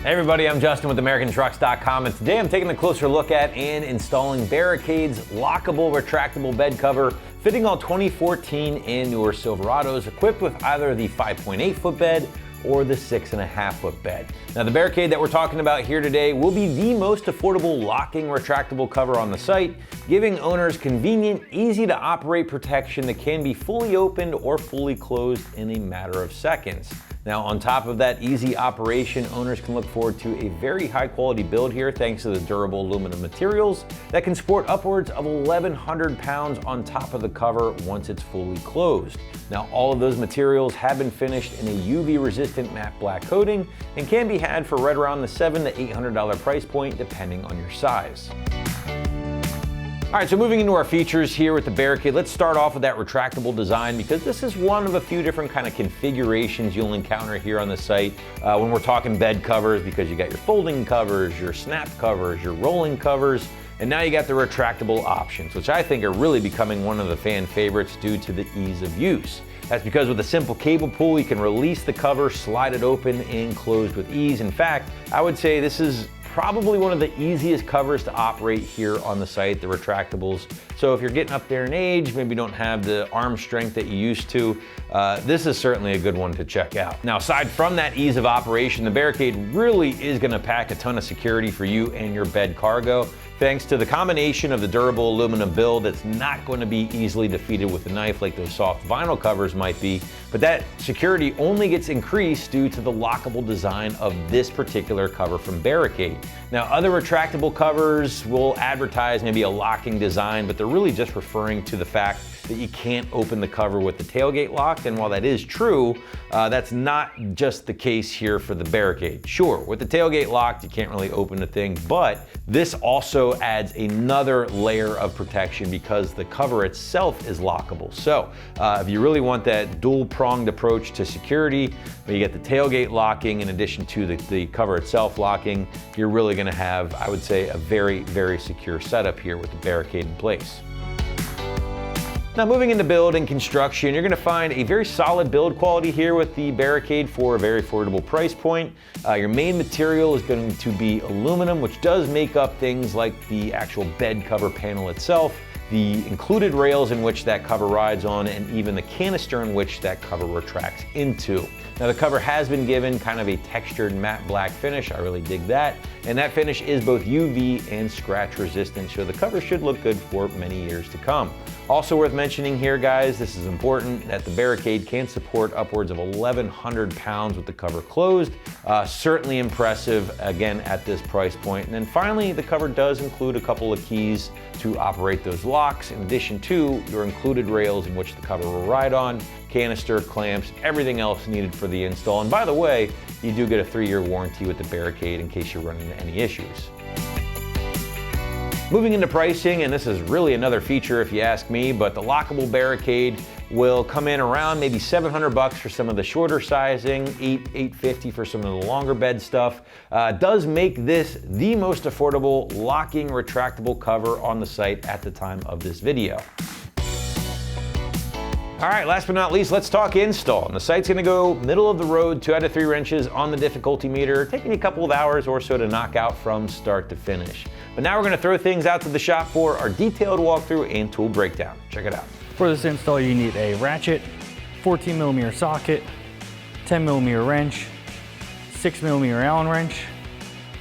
Hey everybody, I'm Justin with AmericanTrucks.com, and today I'm taking a closer look at and installing Barricade's lockable retractable bed cover fitting all 2014 and newer Silverados, equipped with either the 5.8 foot bed or the 6.5 foot bed. Now the Barricade that we're talking about here today will be the most affordable locking retractable cover on the site, giving owners convenient, easy to operate protection that can be fully opened or fully closed in a matter of seconds. Now, on top of that easy operation, owners can look forward to a very high quality build here thanks to the durable aluminum materials that can support upwards of 1,100 pounds on top of the cover once it's fully closed. Now, all of those materials have been finished in a UV resistant matte black coating and can be had for right around the $700 to $800 price point depending on your size. All right, so moving into our features here with the Barricade, let's start off with that retractable design, because this is one of a few different kind of configurations you'll encounter here on the site when we're talking bed covers, because you got your folding covers, your snap covers, your rolling covers, and now you got the retractable options, which I think are really becoming one of the fan favorites due to the ease of use. That's because with a simple cable pull, you can release the cover, slide it open, and close with ease. In fact, I would say this is probably one of the easiest covers to operate here on the site, the retractables. So if you're getting up there in age, maybe don't have the arm strength that you used to, this is certainly a good one to check out. Now, aside from that ease of operation, the Barricade really is gonna pack a ton of security for you and your bed cargo, thanks to the combination of the durable aluminum build that's not going to be easily defeated with a knife like those soft vinyl covers might be, but that security only gets increased due to the lockable design of this particular cover from Barricade. Now, other retractable covers will advertise maybe a locking design, but they're really just referring to the fact that you can't open the cover with the tailgate locked. And while that is true, that's not just the case here for the Barricade. Sure, with the tailgate locked, you can't really open the thing, but this also adds another layer of protection because the cover itself is lockable. So if you really want that dual-pronged approach to security, where you get the tailgate locking in addition to the cover itself locking, you're really gonna have, I would say, a very, very secure setup here with the Barricade in place. Now, moving into build and construction, you're gonna find a very solid build quality here with the Barricade for a very affordable price point. Your main material is going to be aluminum, which does make up things like the actual bed cover panel itself, the included rails in which that cover rides on, and even the canister in which that cover retracts into. Now, the cover has been given kind of a textured matte black finish. I really dig that. And that finish is both UV and scratch resistant, so the cover should look good for many years to come. Also worth mentioning here, guys, this is important, that the Barricade can support upwards of 1,100 pounds with the cover closed. Certainly impressive, again, at this price point. And then finally, the cover does include a couple of keys to operate those locks, in addition to your included rails in which the cover will ride on, canister, clamps, everything else needed for the install. And by the way, you do get a 3-year warranty with the Barricade in case you're running into any issues. Moving into pricing, and this is really another feature if you ask me, but the lockable Barricade will come in around maybe $700 for some of the shorter sizing, $850 for some of the longer bed stuff. Does make this the most affordable locking retractable cover on the site at the time of this video. All right, last but not least, let's talk install. And the site's gonna go middle of the road, 2 out of 3 wrenches on the difficulty meter, taking a couple of hours or so to knock out from start to finish. But now we're gonna throw things out to the shop for our detailed walkthrough and tool breakdown. Check it out. For this install, you need a ratchet, 14mm socket, 10mm wrench, 6mm Allen wrench,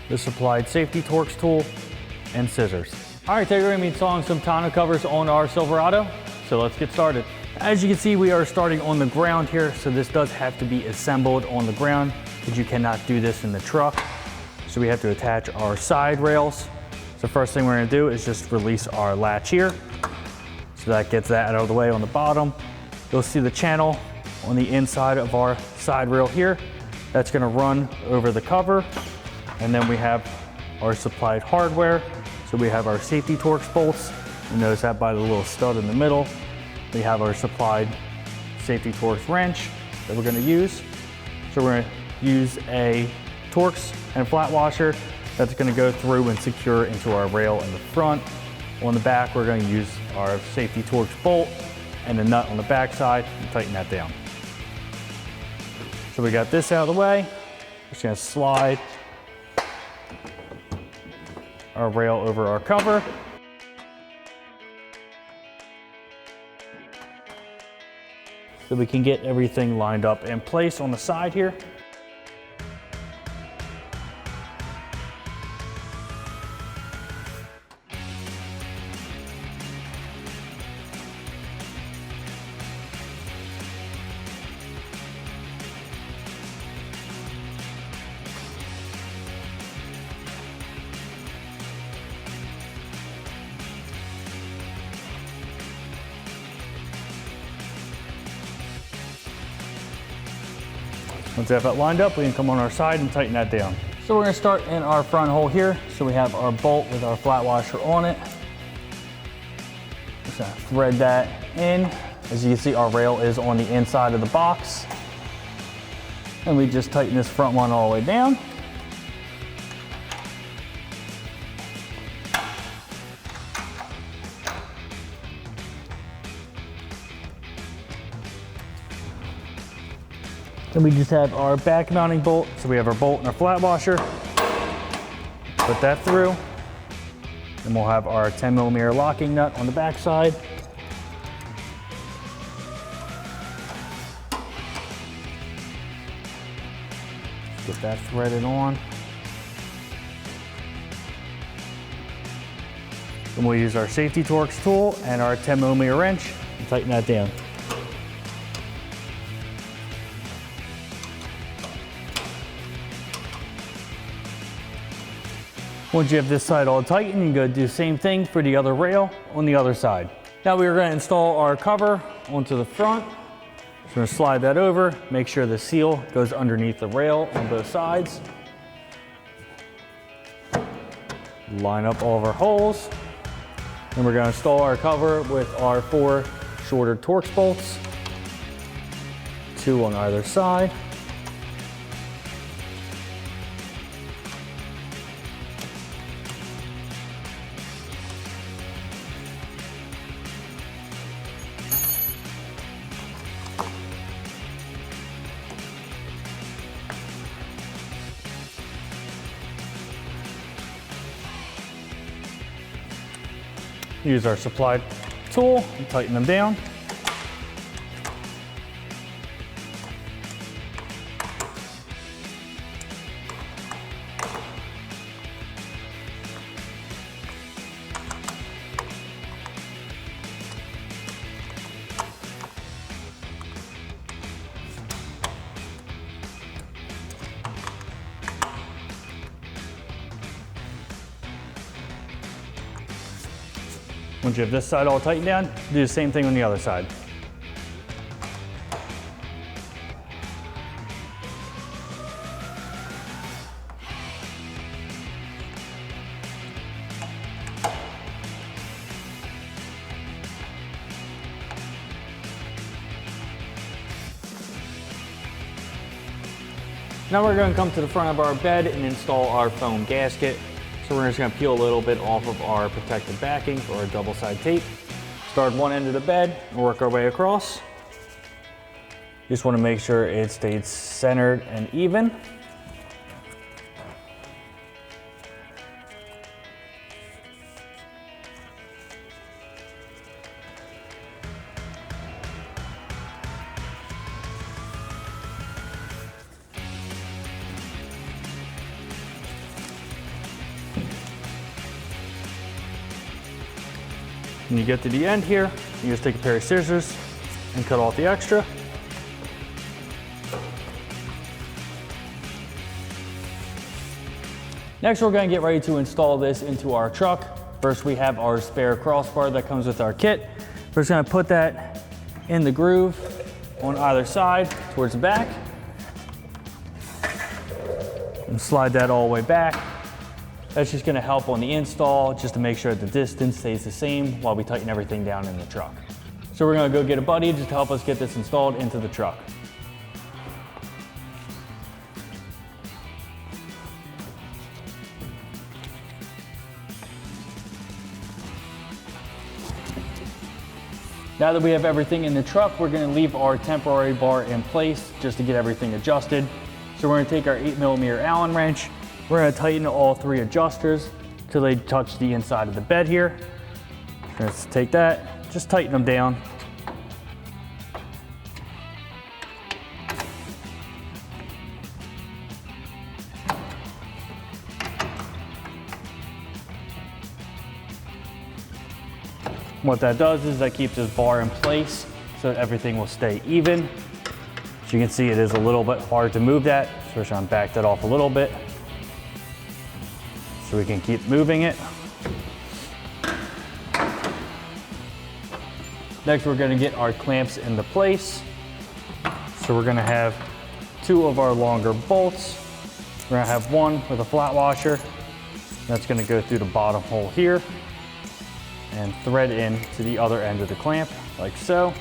the supplied safety Torx tool, and scissors. All right, today we're gonna be installing some tonneau covers on our Silverado, so let's get started. As you can see, we are starting on the ground here, so this does have to be assembled on the ground because you cannot do this in the truck. So we have to attach our side rails. So first thing we're gonna do is just release our latch here. So that gets that out of the way on the bottom. You'll see the channel on the inside of our side rail here. That's gonna run over the cover. And then we have our supplied hardware. So we have our safety Torx bolts. You notice that by the little stud in the middle. We have our supplied safety Torx wrench that we're gonna use. So we're gonna use a Torx and flat washer that's gonna go through and secure into our rail in the front. On the back, we're gonna use our safety Torx bolt and a nut on the back side and tighten that down. So we got this out of the way. Just gonna slide our rail over our cover. So we can get everything lined up in place on the side here. Once we have that lined up, we can come on our side and tighten that down. So we're gonna start in our front hole here. So we have our bolt with our flat washer on it. Just gonna thread that in. As you can see, our rail is on the inside of the box. And we just tighten this front one all the way down. Then we just have our back mounting bolt. So we have our bolt and our flat washer. Put that through. Then we'll have our 10mm locking nut on the back side. Get that threaded on. Then we'll use our Safety Torx tool and our 10mm wrench and tighten that down. Once you have this side all tightened, you go do the same thing for the other rail on the other side. Now we are going to install our cover onto the front. So we're going to slide that over, make sure the seal goes underneath the rail on both sides. Line up all of our holes. Then we're going to install our cover with our 4 shorter Torx bolts, 2 on either side. Use our supplied tool and tighten them down. Once you have this side all tightened down, do the same thing on the other side. Now we're going to come to the front of our bed and install our foam gasket. So we're just going to peel a little bit off of our protective backing for our double side tape. Start one end of the bed and work our way across. Just want to make sure it stays centered and even. When you get to the end here, you just take a pair of scissors and cut off the extra. Next, we're going to get ready to install this into our truck. First, we have our spare crossbar that comes with our kit. We're just going to put that in the groove on either side towards the back. And slide that all the way back. That's just going to help on the install, just to make sure that the distance stays the same while we tighten everything down in the truck. So we're going to go get a buddy just to help us get this installed into the truck. Now that we have everything in the truck, we're going to leave our temporary bar in place just to get everything adjusted. So we're going to take our 8mm Allen wrench. We're going to tighten all 3 adjusters, till they touch the inside of the bed here. Let's take that, just tighten them down. What that does is that keeps this bar in place so that everything will stay even. As you can see, it is a little bit hard to move that, so we're trying to back that off a little bit so we can keep moving it. Next, we're gonna get our clamps into place. So we're gonna have 2 of our longer bolts. We're gonna have 1 with a flat washer. That's gonna go through the bottom hole here and thread in to the other end of the clamp, like so.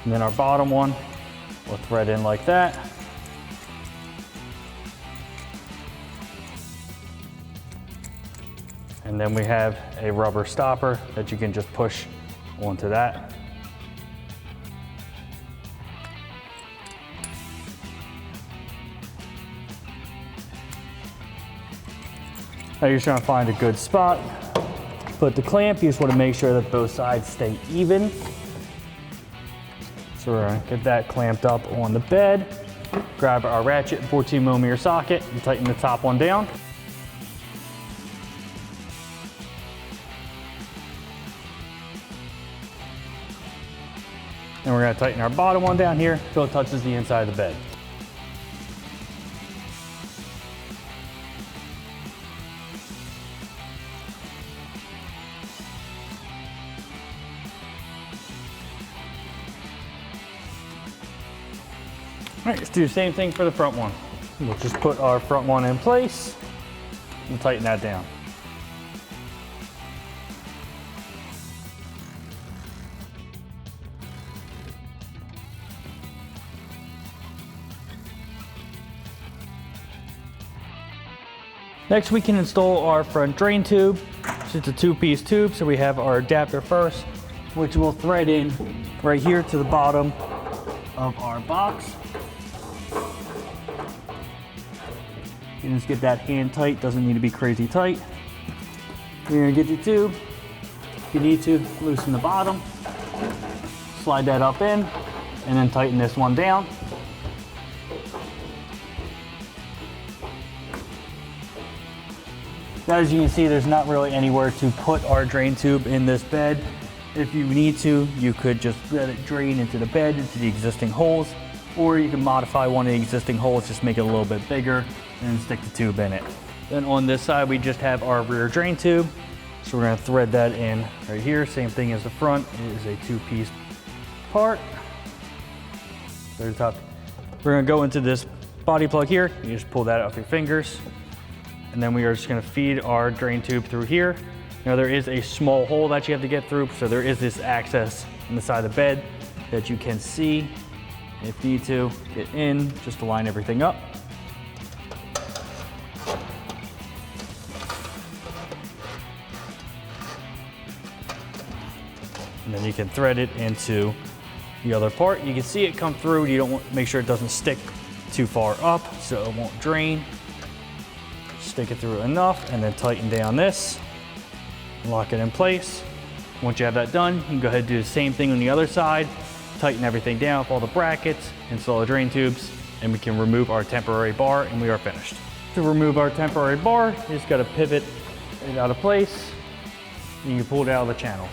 And then our bottom one will thread in like that. And then we have a rubber stopper that you can just push onto that. Now you're trying to find a good spot. Put the clamp, you just want to make sure that both sides stay even. So we're gonna get that clamped up on the bed. Grab our ratchet 14mm socket and tighten the top one down. And we're gonna tighten our bottom one down here until it touches the inside of the bed. All right, let's do the same thing for the front one. We'll just put our front one in place and tighten that down. Next, we can install our front drain tube. It's just a 2-piece tube, so we have our adapter first, which will thread in right here to the bottom of our box. You can just get that hand tight, doesn't need to be crazy tight. You're gonna get your tube. If you need to, loosen the bottom, slide that up in, and then tighten this one down. Now, as you can see, there's not really anywhere to put our drain tube in this bed. If you need to, you could just let it drain into the bed, into the existing holes, or you can modify one of the existing holes, just make it a little bit bigger, and then stick the tube in it. Then on this side, we just have our rear drain tube. So we're gonna thread that in right here. Same thing as the front. It is a 2-piece part. Very top. We're gonna go into this body plug here. You just pull that out with your fingers. And then we are just gonna feed our drain tube through here. Now there is a small hole that you have to get through, so there is this access in the side of the bed that you can see. If you need to, get in, just to line everything up. And then you can thread it into the other part. You can see it come through. You don't want, make sure it doesn't stick too far up so it won't drain. Stick it through enough and then tighten down this, lock it in place. Once you have that done, you can go ahead and do the same thing on the other side, tighten everything down with all the brackets, install the drain tubes, and we can remove our temporary bar and we are finished. To remove our temporary bar, you just gotta pivot it out of place and you can pull it out of the channels.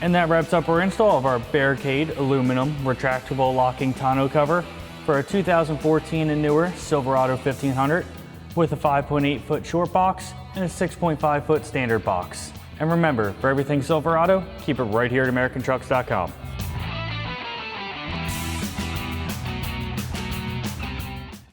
And that wraps up our install of our Barricade aluminum retractable locking tonneau cover for a 2014 and newer Silverado 1500 with a 5.8-foot short box and a 6.5-foot standard box. And remember, for everything Silverado, keep it right here at AmericanTrucks.com.